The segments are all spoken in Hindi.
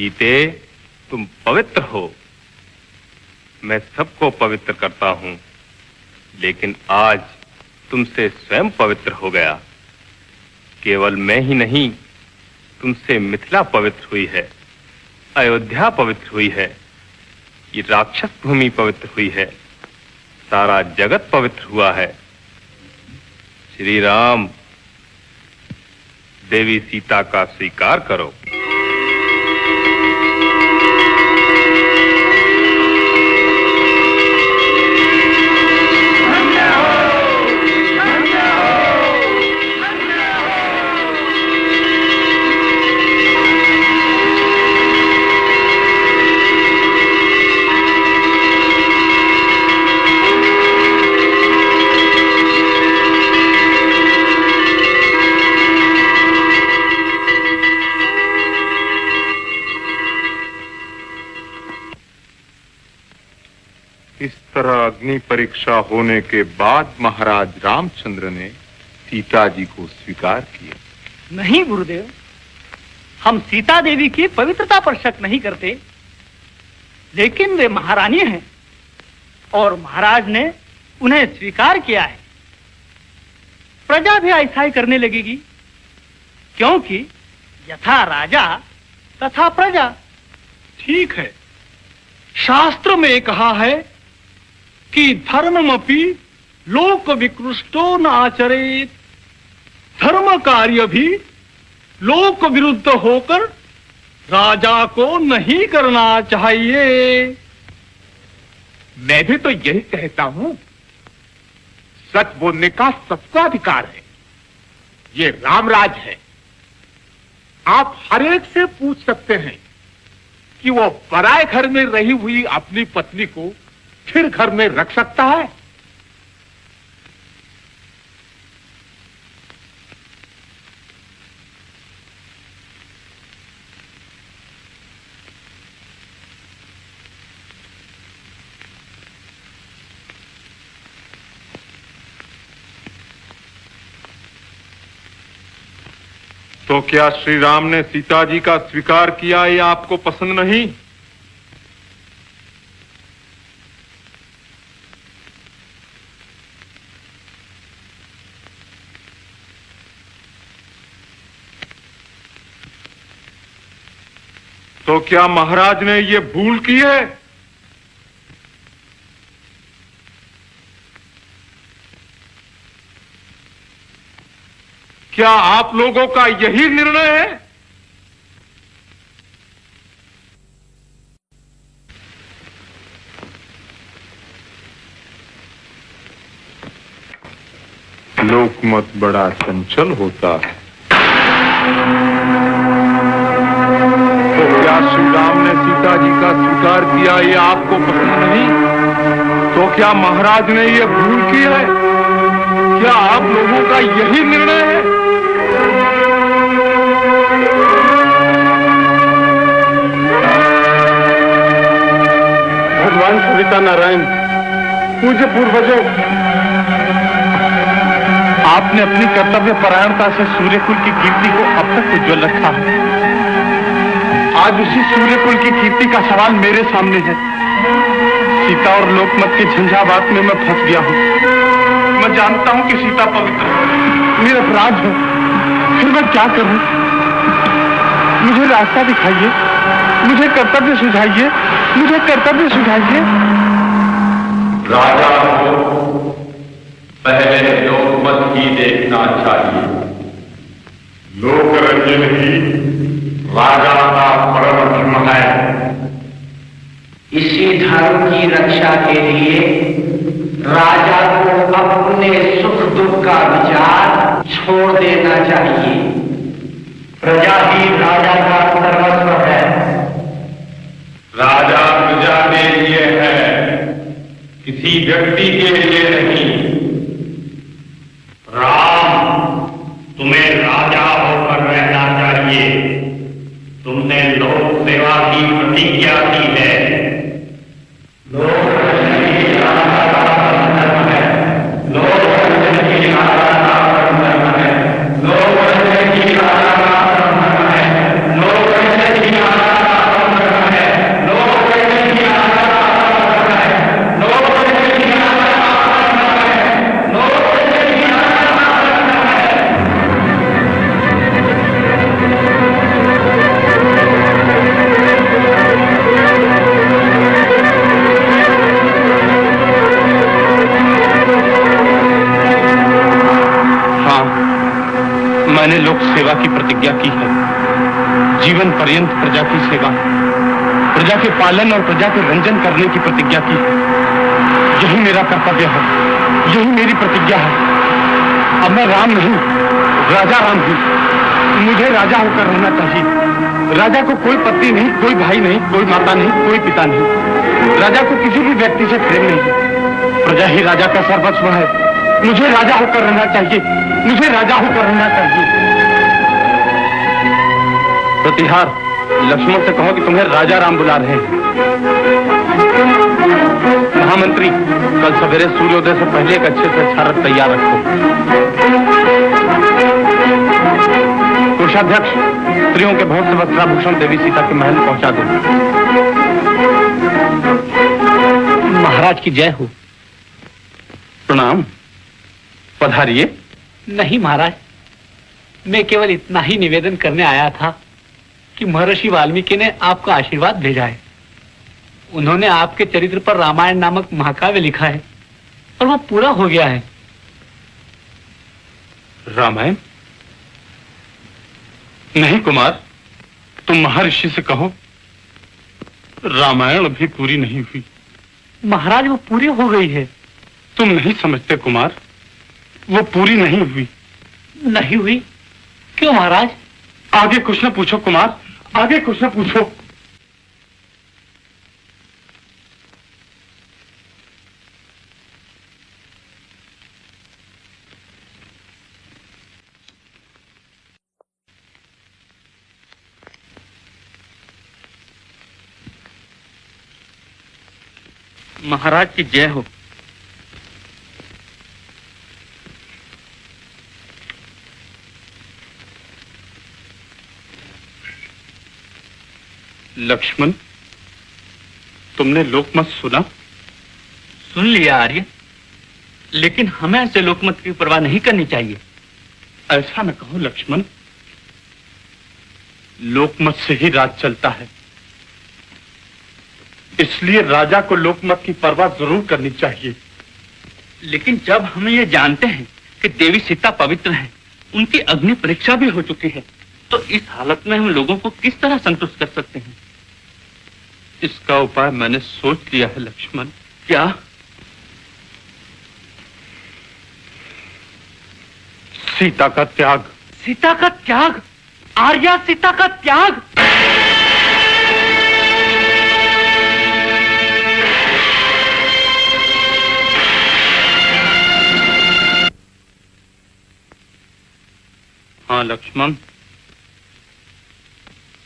सीते, तुम पवित्र हो। मैं सबको पवित्र करता हूं, लेकिन आज तुमसे स्वयं पवित्र हो गया। केवल मैं ही नहीं, तुमसे मिथिला पवित्र हुई है, अयोध्या पवित्र हुई है, ये राक्षस भूमि पवित्र हुई है, सारा जगत पवित्र हुआ है। श्री राम, देवी सीता का स्वीकार करो। इस तरह अग्नि परीक्षा होने के बाद महाराज रामचंद्र ने सीता जी को स्वीकार किया। नहीं गुरुदेव, हम सीता देवी की पवित्रता पर शक नहीं करते, लेकिन वे महारानी हैं और महाराज ने उन्हें स्वीकार किया है। प्रजा भी ऐसा ही करने लगेगी, क्योंकि यथा राजा तथा प्रजा। ठीक है, शास्त्र में कहा है कि धर्ममपि लोक विकृष्टो न आचरेत। धर्म कार्य भी लोक विरुद्ध होकर राजा को नहीं करना चाहिए। मैं भी तो यही कहता हूं, सच बोलने का सबका अधिकार है। ये रामराज है। आप हर एक से पूछ सकते हैं कि वो पराये घर में रही हुई अपनी पत्नी को फिर घर में रख सकता है? तो क्या श्री राम ने सीता जी का स्वीकार किया, या आपको पसंद नहीं? तो क्या महाराज ने ये भूल की है? क्या आप लोगों का यही निर्णय है? लोकमत बड़ा चंचल होता है। तो क्या श्री राम ने सीता जी का स्वीकार किया, ये आपको पसंद नहीं? तो क्या महाराज ने ये भूल की है? क्या आप लोगों का यही निर्णय है? भगवान सविता नारायण, पूज्य पूर्वजों, आपने अपनी कर्तव्य परायणता से सूर्यकुल की कीर्ति को अब तक उज्जवल रखा है। आज उसी सूर्यकुल की कीर्ति का सवाल मेरे सामने है। सीता और लोकमत के झंझावात में मैं फंस गया हूँ। मैं जानता हूँ कि सीता पवित्र है, मेरा अपराध है, फिर मैं क्या करूँ? मुझे रास्ता दिखाइए, मुझे कर्तव्य सुझाइए, मुझे कर्तव्य सुझाइए। राजा को पहले लोकमत ही देखना चाहिए। लोकरंजन ही राजा का परम धर्म है। इसी धर्म की रक्षा के लिए राजा को अपने सुख दुख का विचार छोड़ देना चाहिए। प्रजा ही राजा का सर्वस्व है। राजा प्रजा के लिए है, किसी व्यक्ति के लिए नहीं। राम, तुम्हें राजा होकर रहना चाहिए। तुमने लोक सेवा की प्रतिज्ञा की है। मैंने लोक सेवा की प्रतिज्ञा की है। जीवन पर्यंत प्रजा की सेवा, प्रजा के पालन और प्रजा के रंजन करने की प्रतिज्ञा की है। यही मेरा कर्तव्य है, यही मेरी प्रतिज्ञा है। अब मैं राम नहीं, राजा राम हूं। मुझे राजा होकर रहना चाहिए। राजा को कोई पत्नी नहीं, कोई भाई नहीं, कोई माता नहीं, कोई पिता नहीं। राजा को किसी भी व्यक्ति से प्रेम नहीं। प्रजा ही राजा का सर्वस्व है। मुझे राजा होकर रहना चाहिए, मुझे राजा होकर रहना चाहिए। प्रतिहार, लक्ष्मण से कहो कि तुम्हें राजा राम बुला रहे हैं। महामंत्री, कल सवेरे सूर्योदय से पहले एक अच्छे से अच्छा रथ तैयार रखो। कोषाध्यक्ष, स्त्रियों के बहुत से वस्त्राभूषण देवी सीता के महल में पहुंचा दो। महाराज की जय हो। प्रणाम, पधारिए। नहीं महाराज, मैं केवल इतना ही निवेदन करने आया था कि महर्षि वाल्मीकि ने आपका आशीर्वाद भेजा है। उन्होंने आपके चरित्र पर रामायण नामक महाकाव्य लिखा है और वो पूरा हो गया है। रामायण? नहीं कुमार, तुम महर्षि से कहो रामायण अभी पूरी नहीं हुई। महाराज, वो पूरी हो गई है। तुम नहीं समझते कुमार, वो पूरी नहीं हुई। नहीं हुई? क्यों महाराज? आगे कुछ न पूछो कुमार, आगे कुछ न पूछो। महाराज की जय हो। लक्ष्मण, तुमने लोकमत सुना? सुन लिया आर्य, लेकिन हमें ऐसे लोकमत की परवाह नहीं करनी चाहिए। ऐसा न कहो लक्ष्मण, लोकमत से ही राज चलता है। इसलिए राजा को लोकमत की परवाह जरूर करनी चाहिए। लेकिन जब हम ये जानते हैं कि देवी सीता पवित्र है, उनकी अग्नि परीक्षा भी हो चुकी है, तो इस हालत में हम लोगों को किस तरह संतुष्ट कर सकते हैं? इसका उपाय मैंने सोच लिया है लक्ष्मण। क्या? सीता का त्याग। सीता का त्याग? आर्या, सीता का त्याग? हाँ लक्ष्मण,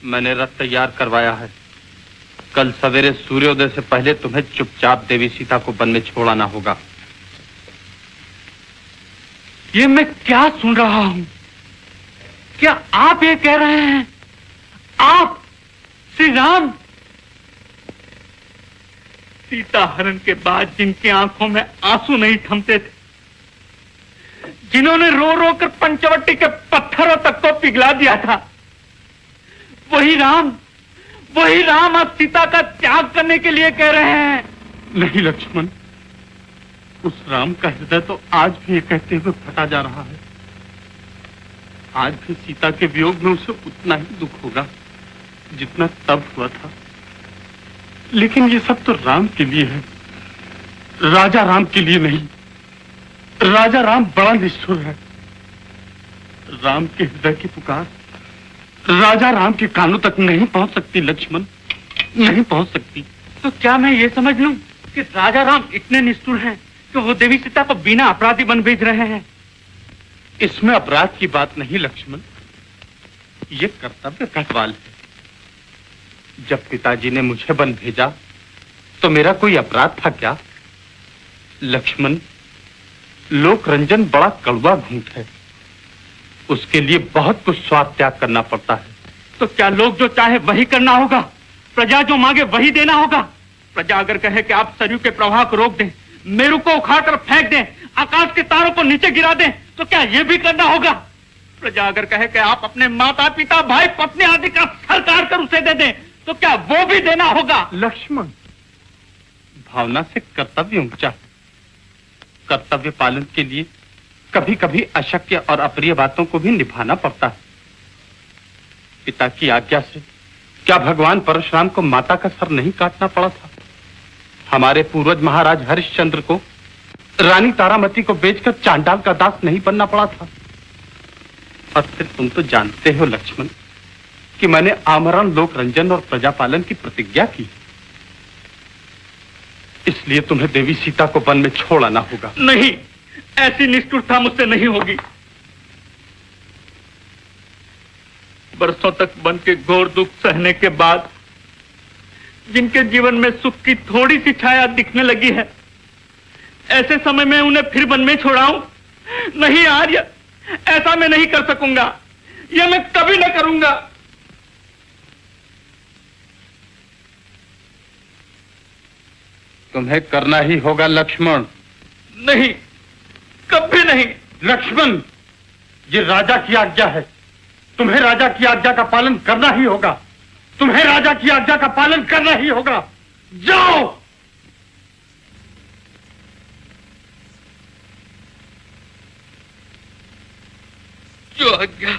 मैंने रथ तैयार करवाया है। कल सवेरे सूर्योदय से पहले तुम्हें चुपचाप देवी सीता को वन में छोड़ाना होगा। ये मैं क्या सुन रहा हूं? क्या आप ये कह रहे हैं? आप श्री राम? सीता हरण के बाद जिनकी आंखों में आंसू नहीं थमते थे, जिन्होंने रो रो कर पंचवटी के पत्थरों तक को पिघला दिया था, वही राम अब सीता का त्याग करने के लिए कह रहे हैं। नहीं लक्ष्मण, उस राम का हृदय तो आज भी ये कहते हुए फटा जा रहा है। आज भी सीता के वियोग में उसे उतना ही दुख होगा जितना तब हुआ था। लेकिन ये सब तो राम के लिए है, राजा राम के लिए नहीं। राजा राम बड़ा निष्ठुर है। राम के हृदय की पुकार राजा राम के कानों तक नहीं पहुंच सकती लक्ष्मण, नहीं पहुंच सकती। तो क्या मैं ये समझ लूं कि राजा राम इतने निष्ठुर हैं कि वो देवी सीता को बिना अपराधी बन भेज रहे हैं? इसमें अपराध की बात नहीं लक्ष्मण, ये कर्तव्य का सवाल है। जब पिताजी ने मुझे वन भेजा तो मेरा कोई अपराध था क्या? लक्ष्मण, लोक रंजन बड़ा कड़वा घूंट है। उसके लिए बहुत कुछ स्वार्थ त्याग करना पड़ता है। तो क्या लोग जो चाहे वही करना होगा? प्रजा जो मांगे वही देना होगा? प्रजा अगर कहे कि आप सरयू के प्रवाह को रोक दें, मेरू को उखाड़कर फेंक दें, आकाश के तारों को नीचे गिरा दें, तो क्या यह भी करना होगा? प्रजा अगर कहे कि आप अपने माता पिता भाई पत्नी आदि का सर काट कर उसे दे दें, तो क्या वो भी देना होगा? लक्ष्मण, भावना से कर्तव्य ऊंचा। कर्तव्य पालन के लिए कभी कभी अशक्य और अप्रिय बातों को भी निभाना पड़ता है। पिता की आज्ञा से क्या भगवान परशुराम को माता का सर नहीं काटना पड़ा था? हमारे पूर्वज महाराज हरिश्चंद्र को रानी तारामती को बेचकर चांडाल का दास नहीं बनना पड़ा था? और फिर तुम तो जानते हो लक्ष्मण कि मैंने आमरण, लोक रंजन और प्रजापालन की प्रतिज्ञा की। इसलिए तुम्हें देवी सीता को वन में छोड़ आना होगा। नहीं, ऐसी निष्ठुरता मुझसे नहीं होगी। बरसों तक वन के घोर दुख सहने के बाद जिनके जीवन में सुख की थोड़ी सी छाया दिखने लगी है, ऐसे समय में उन्हें फिर वन में छोड़ाऊं? नहीं आर्य, ऐसा मैं नहीं कर सकूंगा। यह मैं कभी न करूंगा। तुम्हें करना ही होगा लक्ष्मण। नहीं, कभी नहीं। लक्ष्मण, ये राजा की आज्ञा है। तुम्हें राजा की आज्ञा का पालन करना ही होगा। तुम्हें राजा की आज्ञा का पालन करना ही होगा। जाओ। जो आज्ञा।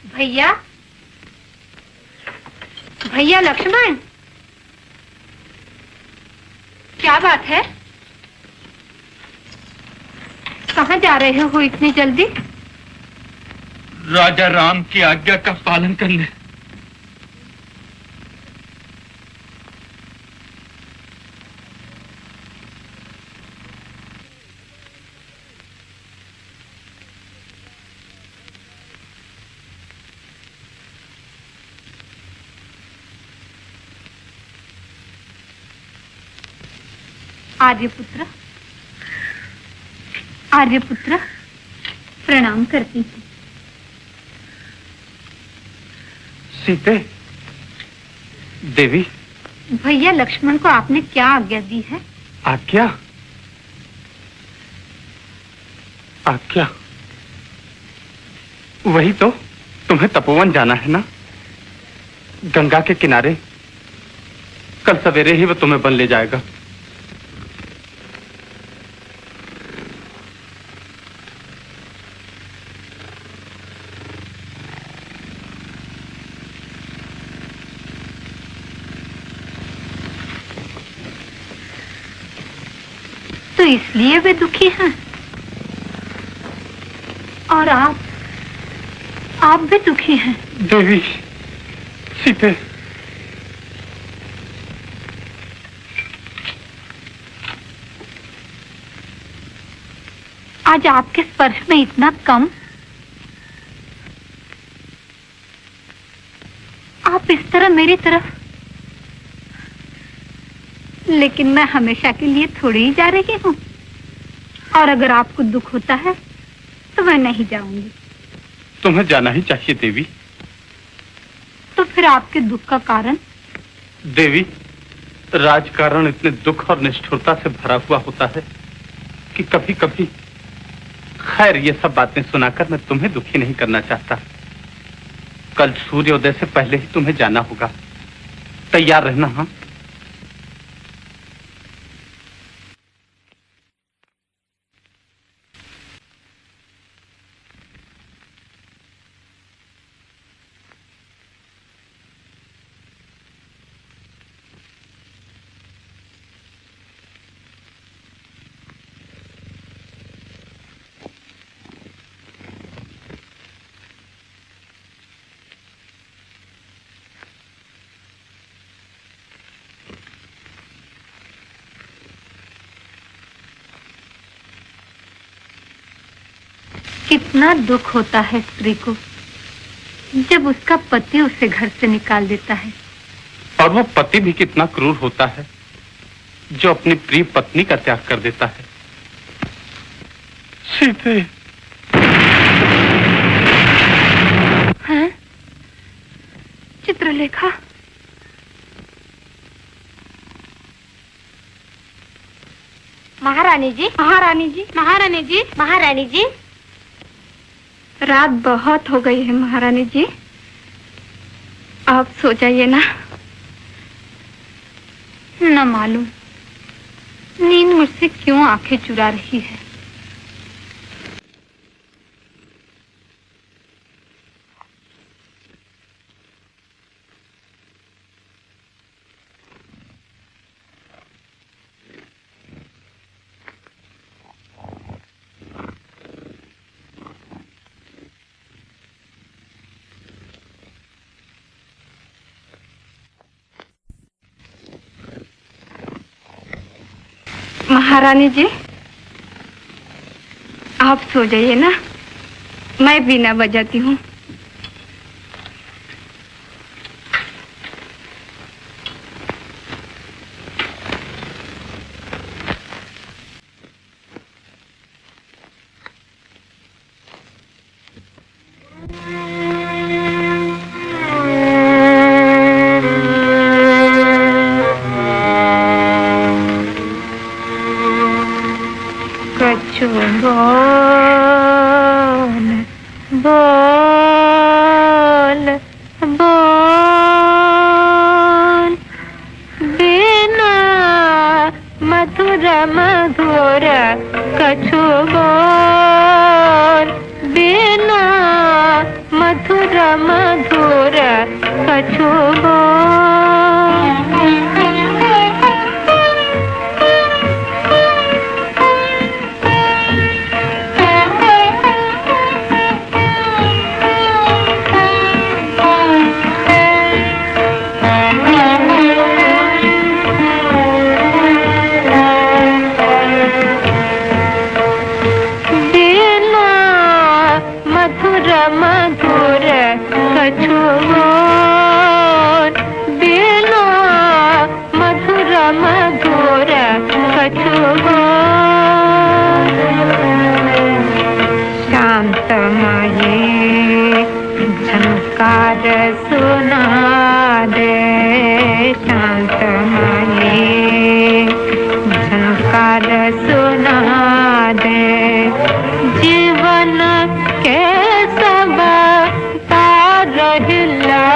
भैया, भैया लक्ष्मण, क्या बात है? कहाँ जा रहे हो इतनी जल्दी? राजा राम की आज्ञा का पालन करने। आर्यपुत्र, आर्यपुत्र, प्रणाम करती हूँ। सीते, देवी। भैया लक्ष्मण को आपने क्या आज्ञा दी है? आज्ञा? आज्ञा? वही तो, तुम्हें तपोवन जाना है ना, गंगा के किनारे। कल सवेरे ही वो तुम्हें वन ले जाएगा। तो इसलिए वे दुखी हैं। और आप भी दुखी हैं। देवी, सीते, आज आपके स्पर्श में इतना कम। आप इस तरह मेरी तरफ। लेकिन मैं हमेशा के लिए थोड़ी ही जा रही हूँ। और अगर आपको दुख होता है तो मैं नहीं जाऊंगी। तुम्हें जाना ही चाहिए देवी। तो फिर आपके दुख का कारण? देवी, राजकारण इतने दुख और निष्ठुरता से भरा हुआ होता है कि कभी कभी। खैर, ये सब बातें सुनाकर मैं तुम्हें दुखी नहीं करना चाहता। कल सूर्योदय से पहले ही तुम्हें जाना होगा। तैयार रहना। हाँ, कितना दुख होता है स्त्री को जब उसका पति उसे घर से निकाल देता है। और वो पति भी कितना क्रूर होता है जो अपनी प्रिय पत्नी का त्याग कर देता है। सीते। हैं? चित्रलेखा? महारानी जी, महारानी जी, महारानी जी, महारानी जी। रात बहुत हो गई है महारानी जी, आप सो जाइए ना। न मालूम नींद मुझसे क्यों आंखें चुरा रही है। महारानी जी, आप सो जाइए ना, मैं बीना बजाती हूँ। बोल बोल बिना मधुर मधुर कछु बोल, बिना मधुर मधुर कछु झनकार सुना दे, शांत माये झनकार सुना दे। जीवन के सब तार हिला